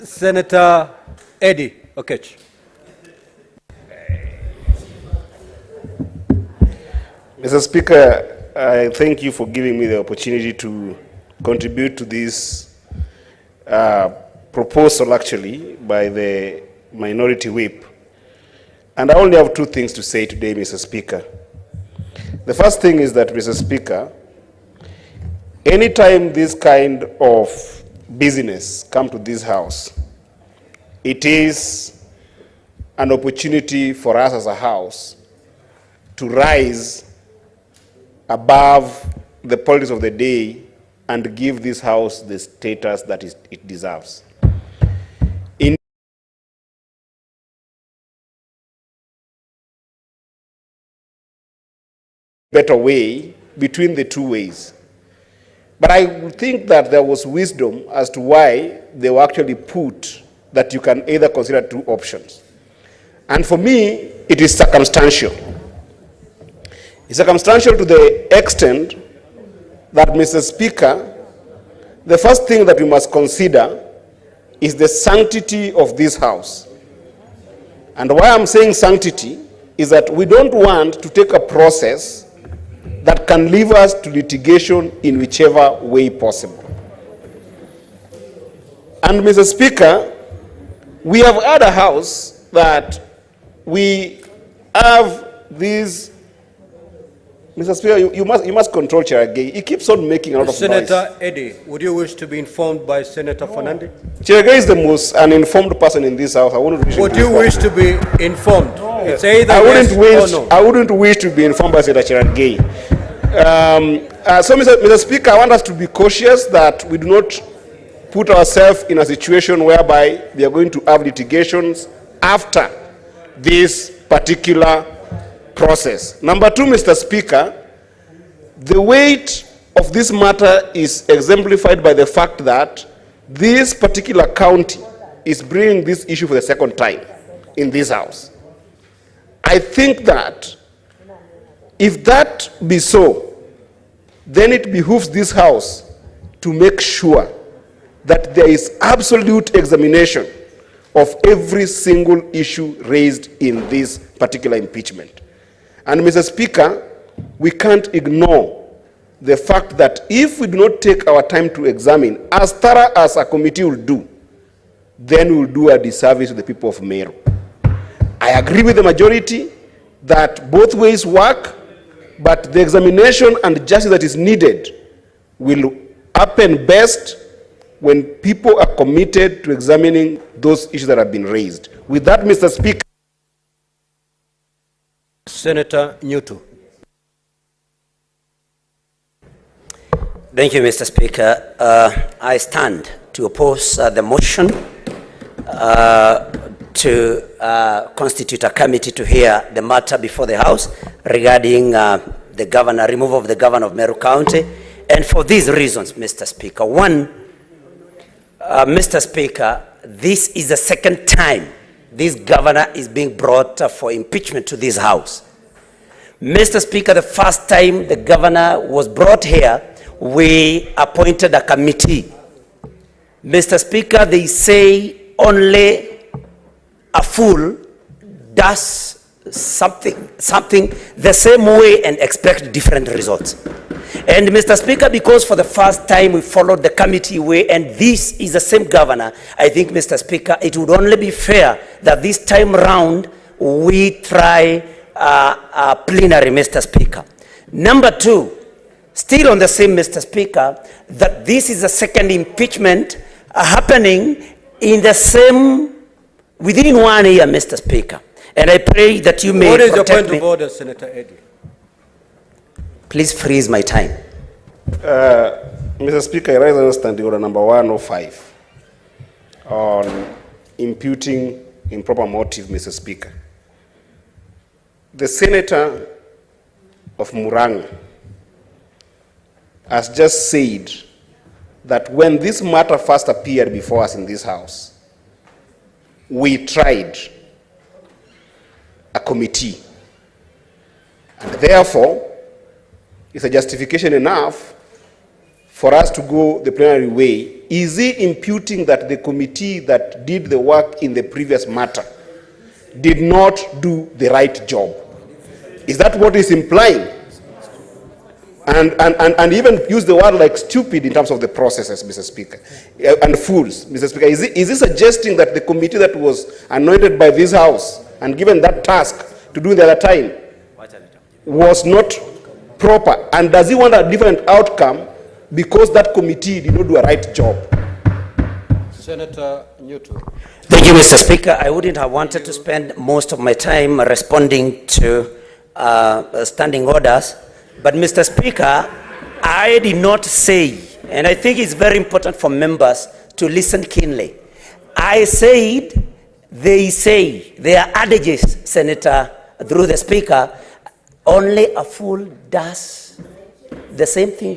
Senator Eddy. Okay. Mr. Speaker, I thank you for giving me the opportunity to contribute to this proposal, actually, by the minority whip. And I only have two things to say today, Mr. Speaker. The first thing is that, Mr. Speaker, anytime this kind of business come to this House, it is an opportunity for us as a House to rise above the politics of the day and give this House the status that it deserves. In a better way between the two ways. But I think that there was wisdom as to why they were actually put that you can either consider two options. And for me, it is circumstantial. It's circumstantial to the extent that, Mr. Speaker, the first thing that we must consider is the sanctity of this House. And why I'm saying sanctity is that we don't want to take a process that can leave us to litigation in whichever way possible. And, Mr. Speaker, we have had a House that we have these. Mr. Speaker, you must control Cherargei. He keeps on making a lot of noise. Senator Eddy, would you wish to be informed by Senator Fernandez? Cherargei is the most uninformed person in this House. I wouldn't wish would you wish to be informed? No. It's either I wouldn't yes wish. or no. I wouldn't wish to be informed by Senator Cherargei. So, Mr. Speaker, I want us to be cautious that we do not put ourselves in a situation whereby we are going to have litigations after this particular process. Number two, Mr. Speaker, the weight of this matter is exemplified by the fact that this particular county is bringing this issue for the second time in this House. I think that if that be so, then it behooves this House to make sure that there is absolute examination of every single issue raised in this particular impeachment. And, Mr. Speaker, we can't ignore the fact that if we do not take our time to examine as thorough as a committee will do, then we will do a disservice to the people of Meru. I agree with the majority that both ways work, but the examination and justice that is needed will happen best when people are committed to examining those issues that have been raised. With that, Mr. Speaker. Senator Newton. Thank you, Mr. Speaker. I stand to oppose the motion to constitute a committee to hear the matter before the House regarding the governor, removal of the governor of Meru County. And for these reasons, Mr. Speaker. One, Mr. Speaker, this is the second time this governor is being brought for impeachment to this House. Mr. Speaker, the first time the governor was brought here, we appointed a committee. Mr. Speaker, they say only a fool does something the same way and expect different results. And Mr. Speaker, because for the first time we followed the committee way and this is the same governor, I think, Mr. Speaker, it would only be fair that this time round we try a plenary, Mr. Speaker. Number two, still on the same, Mr. Speaker, that this is the second impeachment happening in the same, within 1 year, Mr. Speaker. And I pray that you may protect me. What is your point of order, Senator Eddy? Please freeze my time. Mr. Speaker, I rise on standing order number 105 on imputing improper motive, Mr. Speaker. The senator of Murang'a has just said that when this matter first appeared before us in this House, we tried a committee. And therefore, it's a justification enough for us to go the plenary way is he imputing that the committee that did the work in the previous matter did not do the right job? Is that what he's implying? And even use the word like stupid in terms of the processes, Mr. Speaker, and fools, Mr. Speaker. Is he suggesting that the committee that was anointed by this House and given that task to do the other time was not proper? And does he want a different outcome because that committee did not do a right job? Senator Newton. Thank you, Mr. Speaker. I wouldn't have wanted to spend most of my time responding to standing orders. But, Mr. Speaker, I did not say, and I think it's very important for members to listen keenly. I said, they say, they are adages, Senator, through the Speaker, only a fool does the same thing